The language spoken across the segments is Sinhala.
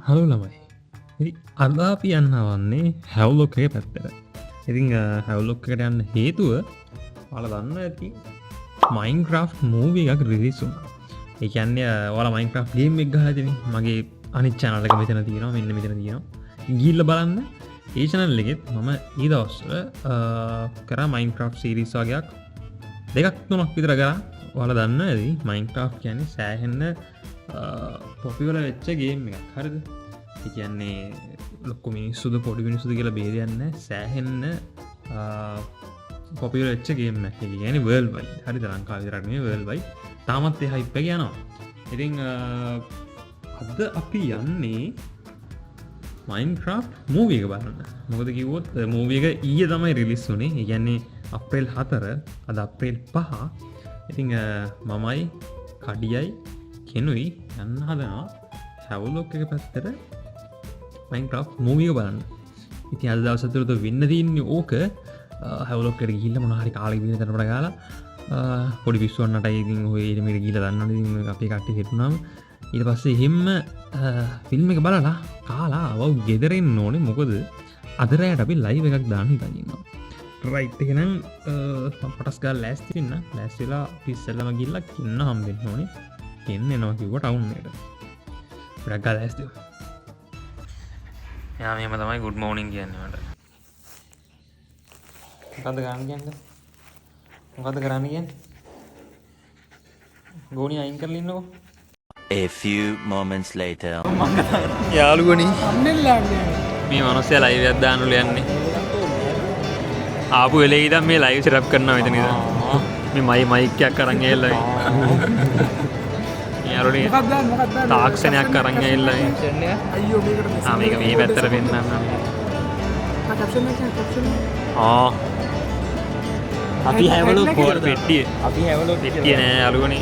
හලෝ ළමයි. අද අපි යන්න වන්නේ හැව්ලොක් එකේ පැත්තට. ඉතින් හැව්ලොක් එකට යන්න හේතුව ඔයාලා දන්න ඇති Minecraft movie එකක් රිලීස් වුණා. ඒ කියන්නේ ඔයාලා Minecraft game එක ගහලා ඉතින් මගේ අනිත් channel එක මෙතන තියෙනවා, මෙන්න මෙතන තියෙනවා. ගිහිල්ලා බලන්න. ඒ channel එකෙත් මම ඊ දවස්වල කරා Minecraft series වගේක් දෙකක් තුනක් විතර කරා. ඔයාලා දන්න ඇති Minecraft කියන්නේ සෑහෙන්න පොපියුලර් වෙච්ච ගේම් එකක්. හරිද? ඒ කියන්නේ ලොකු මිනිස්සුද පොඩි මිනිස්සුද කියලා බේදයක් නැහැ. සෑහෙන්න පොපියුලර් වෙච්ච ගේම් එකක්. ඒ කියන්නේ world wide. හරිද? ලංකාවේ විතරක් නෙවෙයි world wide. තාමත් ඒ hype එක යනවා. ඉතින් අද අපි යන්නේ Minecraft movie එක බලන්න. මොකද කිව්වොත් movie එක ඊයේ තමයි රිලීස් වුණේ. ඒ කියන්නේ අප්‍රේල් 4 අද අප්‍රේල් 5. ඉතින් මමයි කඩියයි කෙනුයි යන්න හදනවා හැව්ලොක් එක පැත්තට Minecraft movie එක බලන්න. ඉතින් අද දවස් අතරතුර වෙන්න තියෙන්නේ ඕක හැව්ලොක් එකට ගිහිල්ලා මොනවා හරි කාලෙක විතර තරමට ගාලා පොඩි පිස්සුවන්නටයි ඉතින් ඔය එළිමෙට ගිහිල්ලා දන්නවනේ ඉතින් අපි කට්ටිය හිටුනාම ඊට පස්සේ එහෙම ෆිල්ම් එක බලලා කාලා අවු ගෙදර එන්න ඕනේ. මොකද අද රැයට අපි ලයිව් එකක් දාන්න හිතන් ඉන්නවා. රයිට් එහෙනම් පටස් ගාලා ලෑස්ති වෙන්න. ලෑස්ති වෙලා ඉස්සෙල්ලාම ගිහිල්ලා කින්න හම්බෙන්න ඕනේ. කින්න එනවා කිව්ව ටවුන් එකට. ගොඩක් ගාලා ලෑස්ති. යා මෙහෙම තමයි good morning කියන්නේ මට. මොකද්ද ගන්න කියන්නේ? මොකද්ද කරන්න කියන්නේ? ගෝණි අයින් කරලා ඉන්නකෝ. A few moments later. යාළුවනි මේ මිනිස්සයා ලයිව් එකක් දාන්නලු යන්නේ. ආපු වෙලේ ඉඳන් මේ ලයිව් සෙටප් කරනවා මෙතන ඉඳන්. මේ මයික් එකක් අරන් ගිහලා යාළුවනි තාක්ෂණයක් අරන් ගිහලා අයියෝ මේකට මේක මේ පැත්තට පෙන්නන්න. අපි හැවලොක් පොර පෙට්ටිය. අපි හැවලොක් පෙට්ටිය නෑ යාළුවනි.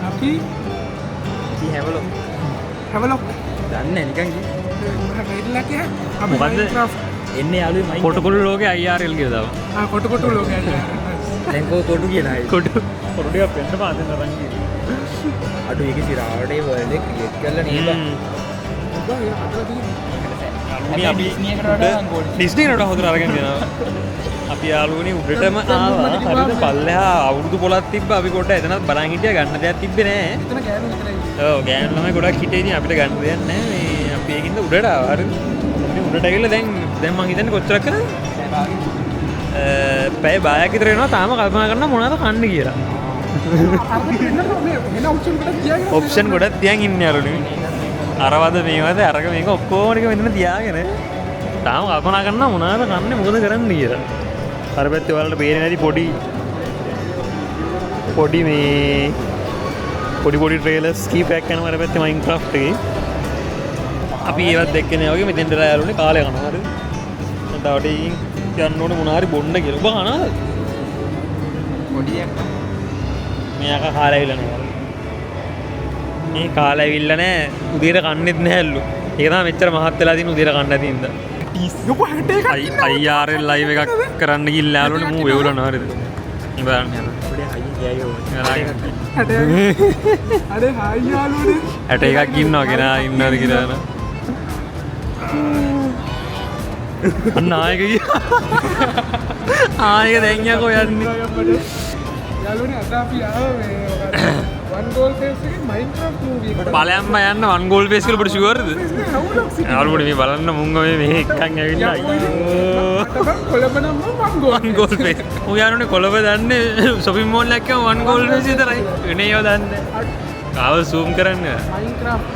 අපි හැවලොක් දන්නේ නිකන් මොකද්ද එන්නේ යාළුවේ මයික් කොටකොළු ලෝකේ IRL කියලා දාව. කොටකොටු ලෝකේ දැන් කොටු කියලා කොටු ටිකක් වෙන්න පාදෙන් තරන් කියලා. අඩු ඒක සිරාවට ඒ වර්ල්ඩ් එක ක්‍රියේට් කරලා නේද? අපි ඩිස්නි එකට හොදට අරගෙන යනවා. අපි යාළුවනේ උඩටම ආවා. හරිද? පල්ලෙහා අවුරුදු 15ක් තිබ්බා. අපි කොට එතනත් බලන් හිටියා ගන්න දෙයක් තිබ්බේ නෑ. එතන ගෑනු විතරයි. ඔව් ගෑනු ළමයි ගොඩක් හිටියේ. ඉතින් අපිට ගන්න දෙයක් නෑ. මේ අපි ඒකින්ද උඩට ආවා. හරිද? අපි උඩට ඇවිල්ලා දැන් මං හිතන්නේ කොච්චරක් කරාද? පැය භාගයක් විතර වෙනවා. තාම කල්පනා කරනවා මොනවද කන්න කියලා. ඔප්ෂන් ගොඩක් තියන් ඉන්නේ යාළුවනේ. අරවද මේවද අරක මේක ඔක්කොම ටික මෙතන තියාගෙන තාම කල්පනා කරනවා මොනවද කන්නේ මොකද කරන්න කියලා. අර පැත්තේ ඔයාලට පේන්නේ නැති පොඩි මේ පොඩි ට්‍රේලර්ස් කීපයක් යනවා අර පැත්තේ Minecraft එකේ. අපි ඒවත් දැක්කේ නෑ වගේ මෙතෙන්ට යාළුවනේ කාලය යනවා හරිද? තවට යන්න ඕනේ මොනවා හරි බොන්න කියලා. ඔබ කනවද? පොඩියක්. මෙයාක කාලය ඇවිල්ලා නෑ. මේ කාලය ඇවිල්ලා නෑ. උදේට කන්නේත් නැහැලු. ඒක තමයි මෙච්චර මහත් වෙලා තියෙන උදේට කන්න නැති හින්දා. IRL ලයිව් එකක් කරන්න ගිහිල්ලා යාළුවනේ මූ වෙවුලනවා හරිද? මේ බලන්න යනවා. පොඩි හයිය ගෑයෝ. අර හයි යාළුවනේ. ඇට එකක් ඉන්නවා කෙනා ඉන්නවද කියලා නේද? අන්න ආයෙක ගියා. ආයෙක දැන් යකෝ යන්නේ. යාළුවනේ අද අපි ආවේ one goal face එකේ Minecraft movie එකට. බලයන්ම යන්න one goal face කියලා ඔබට ෂුවර්ද? යාළුවනේ මේ බලන්න මුංග මේ එකක් ඇවිල්ලා අයියෝ. කොළඹ නම් one goal face. ඌ යාළුවනේ කොළඹ දන්නේ shopping mall එකක් කියම one goal face විතරයි. වෙන ඒවා දන්නේ. ආව zoom කරන්න. Minecraft.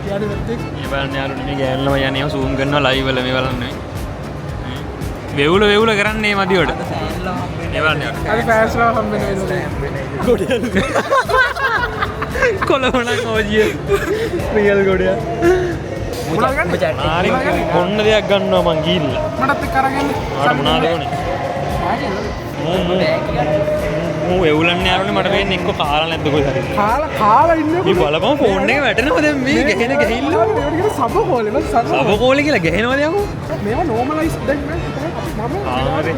මේ බලන්න යාළුවනේ මේ ගෑනලම යන්නේ zoom කරනවා live වල මේ බලන්න. වෙවුල කරන්නේ මදිවට. ඒ බලන්න. අර ෆෑස්ලා හම්බෙන්නේ ගොඩියල්. කොළවණක් ඕජිය. රියල් ගොඩියා. මොන්න දෙයක් ගන්නවා මං ගිහිල්ලා. මටත් එක්ක අරගෙන. ආට මොනවාද ඕනේ? මූ එවුලන්නේ යාළුවනේ මට වෙන්නේ එක්ක කාලා නැද්ද කොහෙද හරි. කාලා ඉන්නේ. මේ බලපන් ෆෝන් එක වැටෙනවා දැන් මේ ගහන ගහිල්ලා. ඒකට කියන සබ කෝලේ මම සබ කෝලේ කියලා ගහනවද යකෝ? මේවා normalize දැන් මම හරි.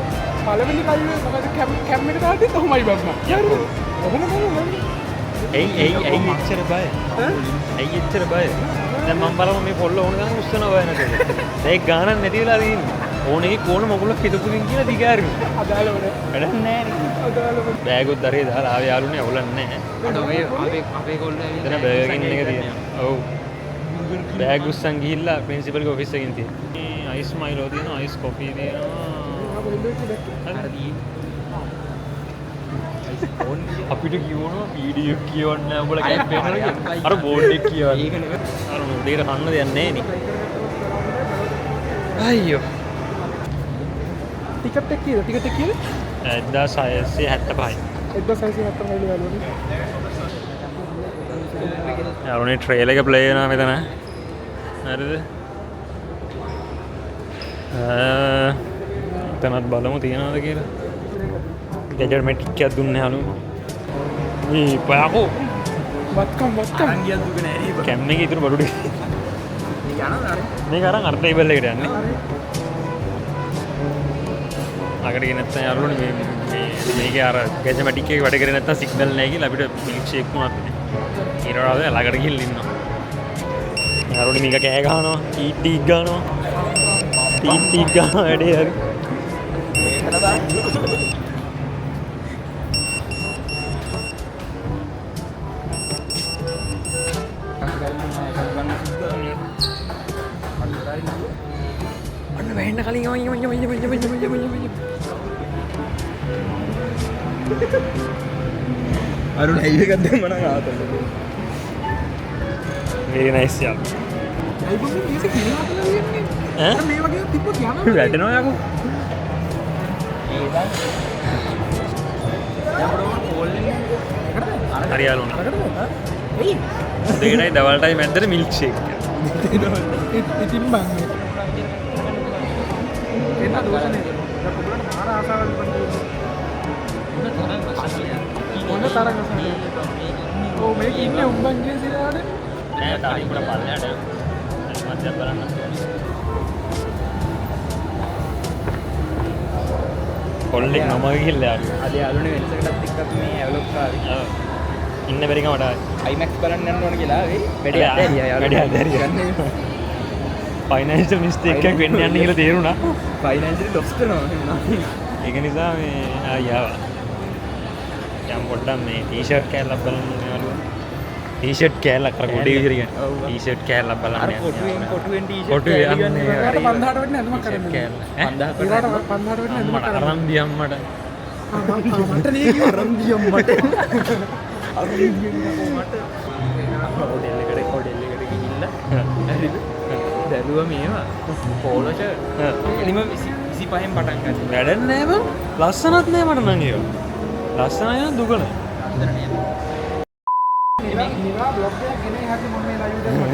පළවෙනි කල්ලේ මොකද කැම් එක දාද්දි කොහොමයි බම්මා. යාළුවනේ. ඔහොම කොහොමද? ඇයි එච්චර බය? ඇයි එච්චර බය? දැන් මම බලමු මේ පොල්ල ඕන ගමන් උස්සනවා බය නැකද? දැන් ගානක් නැති වෙලා තියෙන්නේ. ඕනේ කෝණ මොකලක් හිටපුකින් කියලා දිගාරිමු. අදාළ වල. වැඩක් නැහැ නේ. අදාළ වල. බෑගොත් දරේ දාලා ආවේ යාළුනේ අවුලන්නේ නැහැ. අර ඔය අපේ කොල්ල ඇවිල්ලා එතන බර්ගර් කින් එක තියෙනවා. ඔව්. බෑග් උස්සන් ගිහිල්ලා ප්‍රින්සිපල් ගේ ඔෆිස් එකකින් තියෙනවා. මේ අයිස් මයිලෝ තියෙනවා, අයිස් කොෆි තියෙනවා. හරි. අපිට කියවනවා PDF කියවන්න උඹලා කැම්පේන් වල අර බෝඩ් එක කියවන්න. ඒක නෙවෙයි. අර උදේට කන්න දෙයක් නැහැ නේ. අයියෝ. ටිකට් එක කීයද? ටිකට් එක කීයද? 1675. 1675 යාළුවනේ. යාළුවනේ ට්‍රේල් එක ප්ලේ වෙනවා මෙතන. හරිද? එතනත් බලමු තියනවද කියලා. ගැජර් මෙටික් එකක් දුන්නේ යාළුවෝ. මේ පයකෝ. වත්කම් අරන් ගියත් දුක නෑ නේ. කැම් එකේ ඉතුරු බඩු ටික. මේ යනවද අර? මේක අරන් අර ටේබල් එකට යන්නේ. අකට ගෙන නැත්නම් යාළුවනේ මේකේ අර ගැජමැටික් එකේ වැඩ කරේ නැත්නම් සිග්නල් නැහැ කියලා අපිට මිල්ක් ෂේක් උනත් නේ. ඊරවල ළඟට ගිහින් ඉන්නවා. යාළුවනේ මේක කෑ ගහනවා, ටීට් ගහනවා. ටීට් ගහනවා වැඩේ හරි. අන්න වෙන්න කලින් අරුණ හයිව එකක් දැම්ම නම් ආතල්. very nice යාළුවා. අයි බොන්නේ මේක කියලා තියෙන්නේ. ඈ මේ වගේ තිබ්බොත් යනවා. වැටෙනවා යකෝ. හරි යාළුවා. දෙකටයි දවල්ටයි මැද්දට මිල්ක් ෂේක්. ඉතින් බං. එන්න දෝෂනේ. ඔබලට මාර ආසාවල් බන්නේ. මොන තරම් අසන්නේ. ඔව් මේක ඉන්නේ උඹන්ගේ සිරාට. නෑ තාරින් උඩ පල්ලයට. මැද්ද බලන්න. කොල්ලෙක් නම ගිහිල්ලා යාළුවා. අද යාළුවනේ වෙනසකටත් එක්කත් මේ ඇවලොප් ආවේ. ඉන්න බැරි කමට IMAX බලන්න යන්න ඕන කියලා ආවේ. වැඩි අතෑරියා යාළුවා. වැඩි අතෑරියා. ෆයිනෑන්ෂල් මිස්ටේක් එකක් වෙන්න යන්න කියලා තේරුණා. ෆයිනෑන්ෂලි ලොස් කරනවා. ඒක නිසා මේ ආවා. යම් පොඩ්ඩක් මේ ටී-ෂර්ට් කෑල්ලක් බලන්න යාළුවා. ටී-ෂර්ට් කෑල්ලක් අර ගොඩේ විදිහට කියන්නේ. ටී-ෂර්ට් කෑල්ලක් බලන්න අර කොටුවෙන් ටී-ෂර්ට් කොටුවේ යන්නේ. 5000ට වෙන්නේ නැතුමක් කරන්නේ. 5000ට වෙන්නේ මට අරන් දියම් මට. මට නේ කිව්ව අරන් දියම් මට. අරන් දියම් මට. හොටෙල් එකට ගිහිල්ලා හරිද? දැරුවා මේවා පෝලෝ ෂර්ට් එනිම 25න් පටන් ගන්න. වැඩක් නෑ බං. ලස්සනත් නෑ මට නම් ඒක. ලස්සනයි නම් දුක නෑ. නිවා බ්ලොග් එකක් ගෙනේ හැටි මම මේ ලයිව් දැම්මා.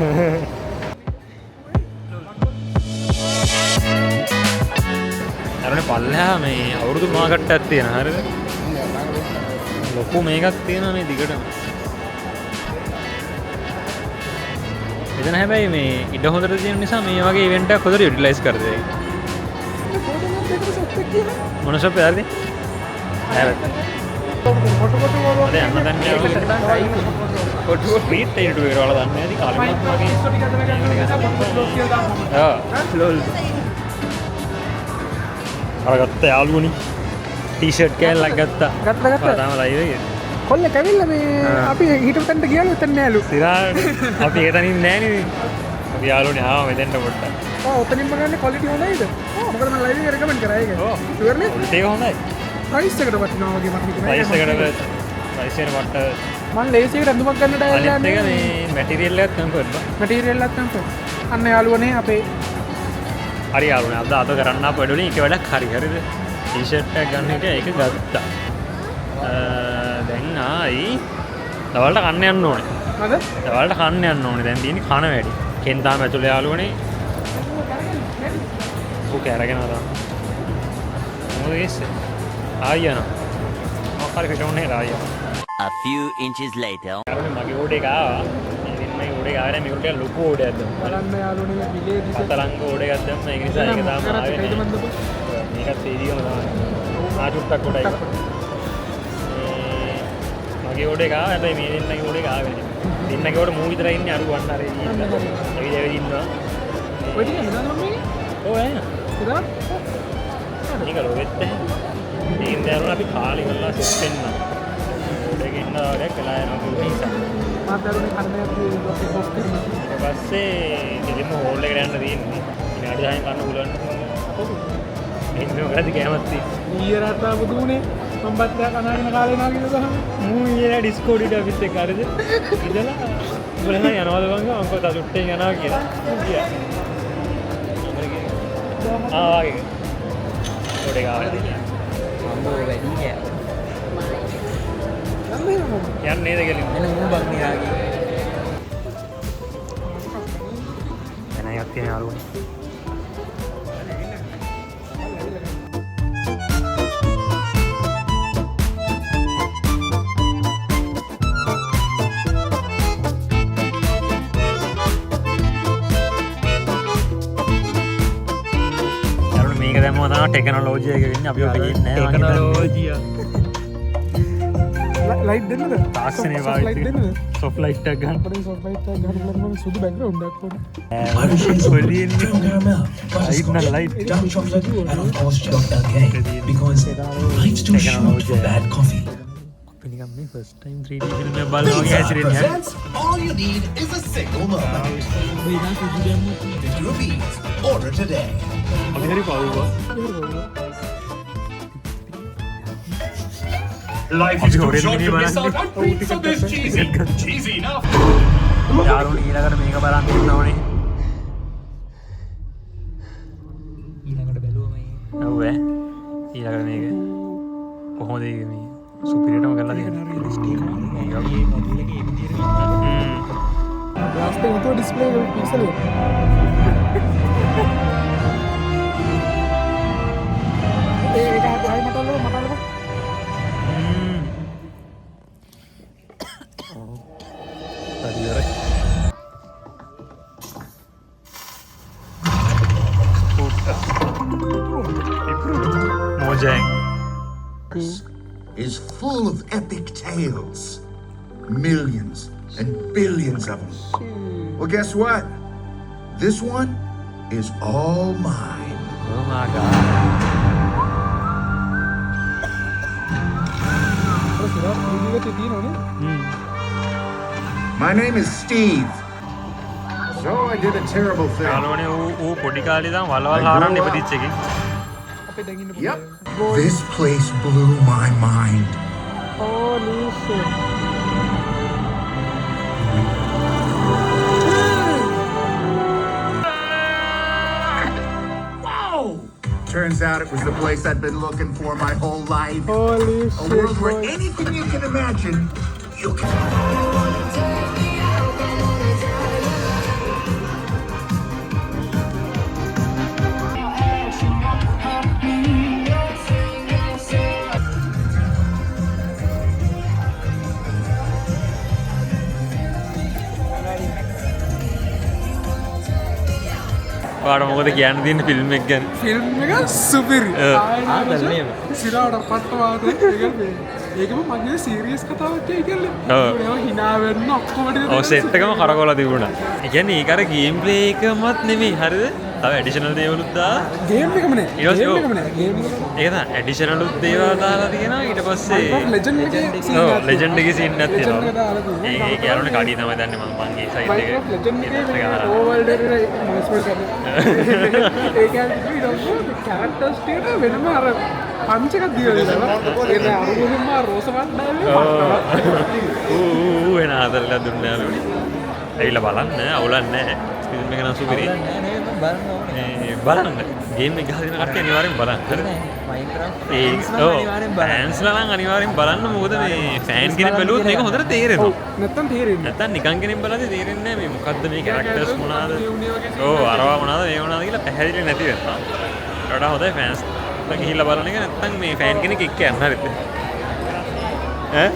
අරනේ පල්ලෙහා මේ අවුරුදු මාකට්ටයක් තියෙනවා හරිද? ලොකු මේකක් තියෙනවා මේ දිගටම. එතන හැබැයි මේ ඉඩ හොඳට තියෙන නිසා මේ වගේ ඉවෙන්ට් එකක් හොඳට යුටිලයිස් කරදේ. මොන ෂොප් එකද? හැරත්. අද යන්න දන්නේ නැහැ. කොටුව ස්ට්‍රීට් එකට වල දන්නේ නැති කාලෙමත් වගේ. ආ ලෝල්. අරගත්ත යාළුවනි. ටී-ෂර්ට් කෑල්ලක් ගත්තා. ගත්තා. තාම ලයිව් එකේ. කොල්ලෙක් ඇවිල්ලා මේ අපි හිටපු තැනට ගියාලු එතන නෑලු. සිරාට අපි ඒතනින් නෑනේ. අපි යාළුවනේ ආව මෙතෙන්ට පොඩ්ඩක්. ඔව් ඔතනින්ම ගන්න ක්වොලිටි හොඳයිද? මොකද මම ලයිව් එක රෙකමන්ඩ් කරා ඒක. ඔව්. ෂුවර් නේ? ඒක හොඳයි. ප්‍රයිස් එකට වටිනවා වගේ මට හිතෙනවා. ප්‍රයිස් එකට වට මම ලේසි එකට ඇඳුමක් ගන්නට ඇවිල්ලා අනිත් එක මේ මැටීරියල් එකත් කම්ෆර්ට් බා. මැටීරියල් එකක් තමයි. අන්න යාළුවනේ අපේ හරි යාළුවනේ අද කරන්න ආපු වැඩ වලින් එක වැඩක් හරි හරිද? ටී-ෂර්ට් එකක් ගන්න එක ඒක ගත්තා. දැන් ආයි දවල්ට කන්න යන්න ඕනේ. නේද? දවල්ට කන්න යන්න ඕනේ. දැන් තියෙන්නේ කන වැඩි. කෙන්තාම ඇතුලේ යාළුවනේ. ඕක අරගෙන ආවා. මොකද ඒස්සේ? ආයනා. මොකක්ද හිටුනේ ආයනා. A few inches later. මගේ ඕඩේ එක ආවා. ඉතින් මගේ ඕඩේ එක ආවනේ මේකට ලොකු ඕඩයක් දැම්මා. බලන්න යාළුවනේ බිලේ දිස. පතරංග ඕඩේ එකක් දැම්මා. ඒක නිසා ඒක තාම ආවේ නැහැ. මේකත් තේරියම තමයි. ආටුට්ටක් කොටයි. මගේ ඕඩේ එකා හැබැයි මේ දෙන්නගේ ඕඩේ එකා ආවේ නැහැ. දෙන්නගේ ඕඩේ මූ විතරයි ඉන්නේ අරු වන්න අර ඉන්න. ඇවිත් ඉන්නවා. ඔය ටික නේද මම්මේ? ඔව් ඈ. පුරා. මේක ලොවෙත් නැහැ. මේන් දැනුණා අපි කාලේ කරලා සෙට් වෙන්න. ඕඩේ ගෙන්න වැඩක් කළා යනවා කිව්ව නිසා. මාතරුනේ කන්නේ අපි බොස් කරනවා. ඊට පස්සේ දෙලින්ම හෝල් එකට යන්න තියෙන්නේ. විනාඩි 10න් කන්න පුළුවන්. එන්නේ මොකද කැමති තියෙන්නේ. ඊයේ රාත්‍රී බුදුනේ මම බත්තා කනාගෙන කාලේ නා කියලා ගහම. මූ ඊයේ ඩිස්කෝඩ් එක අපිත් එක්ක හරිද? ඉඳලා උඹලා යනවාද බංග මම කොහොමද සුට්ටෙන් යනවා කියලා. ගියා. ආගේ. ඕඩේ ගාවද? අම්බෝ වැඩි නෑ. යන්නේ නේද කියලා. එන මූ බක් නිරාගේ. එන එකක් තියෙන අරුවනේ. මේක දැම්මම තමයි ටෙක්නොලොජි එක වෙන්නේ අපි ඔක කියන්නේ නැහැ ටෙක්නොලොජිය ලයිට් දෙන්නද තාක්ෂණයේ වායිත් සොෆ්ට් ලයිට් එකක් ගන්න අපේ සොෆ්ට් ලයිට් එකක් ගන්න බලන්න සුදු බෑග්ග්‍රවුන්ඩ් එකක් ඕනේ dark chocolate, and of course Dr. Gay, because life's too short for bad coffee. අපි නිකන් මේ ෆස්ට් ටයිම් 3D ෆිල්ම් එක බලනවා වගේ හැසිරෙන්නේ ඈ Presents all you need is a single moment. ₹50. Order today. අපි හරි පවුවා Life is too short to miss out on treats of this cheesy. Cheesy enough. යාළුවෝ ඊළඟට මේක බලන් ඉන්න ඕනේ ඊළඟට බැලුවම ඔව් ඈ ඊළඟට මේක කොහොමද මේ සුපිරියටම කරලා තියෙන්නේ ලාස්ට් එක උතෝ ඩිස්ප්ලේ එක පික්සල් එක ඒක ආයි මටලව Mojang Is full of epic tales. Millions and billions of them. Well, guess what? This one is all mine. Oh my god My name is Steve. So I did a terrible thing. යාළුවනේ ඌ පොඩි කාලේ ඉඳන් වලවල් හාරන්න ඉපදිච්ච එකේ අපේ දැන් ඉන්න Yep. This place blew my mind. holy shit Turns out it was the place I'd been looking for my whole life. holy A shit world where boy. anything you can imagine, you can. ඔයාට මොකද කියන්න තියෙන්නේ ෆිල්ම් එක ගැන ෆිල්ම් එක සුපිරි ආදල්නේ සිරාට පට්ටවාද ඒකම මගේ සීරියස් කතාවක් කියන්නේ ඔව්. ඒවා hina වෙන්න ඔක්කොම ටික ඔව් සෙට් එකම කරකවලා තිබුණා. ඒ කියන්නේ ඒක අර ගේම් ප්ලේ එකමත් නෙමෙයි හරිද? තව ඇඩිෂනල් දේවලුත් දාලා ගේම් එකම නෑ ඊට පස්සේ ගේම් ඔව්. එකම නෑ ගේම් එක ඒක තමයි ඇඩිෂනලුත් දේවල් දාලා තියෙනවා ඊට පස්සේ ලෙජන්ඩ් එකේ ඔව් ලෙජන්ඩ් එකේ සීන් එකක් Legend එක තියෙනවා. දාලා තියෙනවා. ඒ කියනෝනේ කඩිය තමයි දන්නේ මම මගේ සයිඩ් එක. ලෙජන්ඩ් එකේ ඒක අහලා. ඕවර්ල්ඩ් එකේ මොස්පර් කරන ඒක ඇතුලේ කැරක්ටර්ස් ටිකට වෙනම අර පංච එකක් දීලා දෙනවා ඒක අරුමුම රෝසවන් දාලා ඌ වෙන ආදරලා දුන්නා යාළුවනේ. ඇවිල්ලා බලන්න අවුලක් නැහැ. ෆිල්ම් එක නම් සුපිරි. බලන්න ගේම් එක ගහගෙන කට්ටිය අනිවාර්යෙන් බලන්න. හරිද? ඒ ෆෑන්ස්ලා නම් අනිවාර්යෙන් බලන්න මොකද මේ ෆෑන් කෙනෙක් බැලුවොත් මේක හොඳට තේරෙනවා. නැත්තම් තේරෙන්නේ නැත්තම් නිකන් කෙනෙක් බලද්දි තේරෙන්නේ නැහැ මේ මොකද්ද මේ කැරක්ටර්ස් මොනවාද? ඔව් අරවා මොනවාද මේ මොනවාද කියලා පැහැදිලි නැති වෙනවා. ඒකට වඩා හොඳයි ෆෑන්ස් ලා ගිහිල්ලා බලන එක නැත්තම් මේ ෆෑන් කෙනෙක් එක්ක යන්න හරිද? ඈ?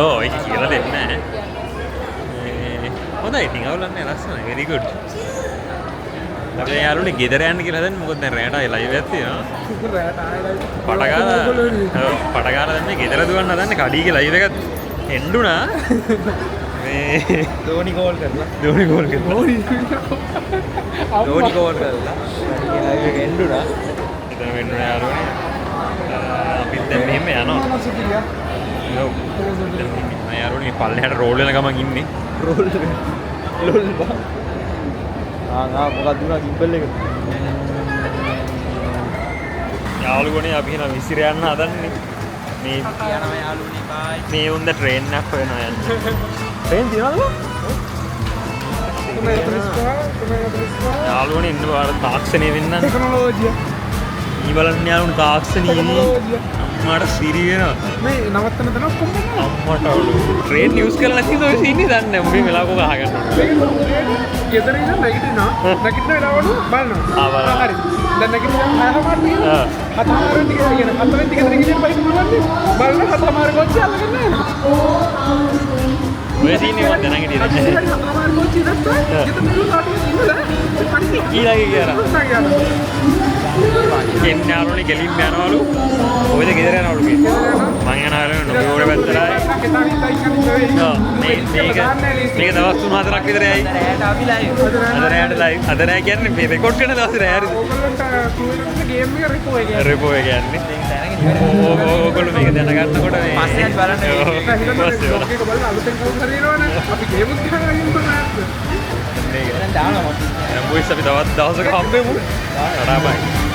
ඔව් ඒක කියලා දෙන්නේ නැහැ. හොඳයි ඉතින් අවුලක් නැහැ ලස්සනයි very good. අපේ යාළුවනේ ගෙදර යන්න කියලා හදන්නේ මොකද දැන් රැයට ලයිව් එකක් තියෙනවා පටගාලා දැන් මේ ගෙදර දුවන්න හදන්නේ කඩීගේ ලයිව් එකක් එන්නුණා මේ ධෝනි ගෝල් කරලා ධෝනි ගෝල් කරලා ධෝනි ගෝල් කරලා ලයිව් එක එන්නුණා එතන වෙන්නුණා යාළුවනේ අපිත් දැන් මෙහෙම යනවා ඔව් මම යාළුවනේ පල්ලෙහාට රෝල් වෙන ගමන් ඉන්නේ රෝල් ලොල් බා මොකක්ද දුනා ගිම්බල් එක යාළුවනේ අපි එන විසිර යන්න හදන්නේ මේ යනවා යාළුවනේ බයි මේ උන්ද ට්‍රේන් එකක් හොයනවා යන්නේ ට්‍රේන් තියනවද යාළුවනේ ඉන්න බාර තාක්ෂණය වෙන්න ටෙක්නොලොජිය ඊ බලන්න යාළුවනේ තාක්ෂණීය අම්මට සිරි වෙනවා මේ නවත්තන තැන කොම්බ අම්මට අවුලු ට්‍රේන් යූස් කරලා නැතිද ඔය ඉන්නේ දන්නේ නැහැ උඹේ වෙලාවක ගහගන්න ගෙදර ඉන්න නැගිටිනවා නැගිටින වෙලාවලු බලනවා බලනවා. හරි දැන් නැගිටිනවා හතමාර තියෙනවා හතමාරෙන් ටික කියන හතවෙන් ටික ගෙදර බයික් මොනවද බලන හතමාර කොච්චි අල්ලගෙන යනවා ඔය සීනේ මම දැනගෙන ඉන්නේ හතමාර කොච්චි දැක්කා ගෙදර මිනිස්සු කාටවත් ඉන්නද පරිදි ඊළඟ කියලා යාළුවනේ ගෙලින්ම යනවලු ඔයද ගෙදර යනවලු මං යනවා නෝර පැත්තටයි මේක දවස් 3-4ක් විතර ඇයි අද රැයට කියන්නේ මේ රෙකෝඩ් කරන දවස් රැයට ගේම් එක රිපෝ එක රිපෝ එක කියන්නේ ඕගොල්ලෝ මේක දැනගන්නකොට මේ පස්සේ බලන්න ඒක බලන්න අලුතෙන් කවුරු හරි එනවනේ අපි ගේම් එක ගහගෙන ඉන්නවා මේක දැන් දානවා දැන් බොයිස් අපි තවත් දවසක හම්බෙමු ටටා බයි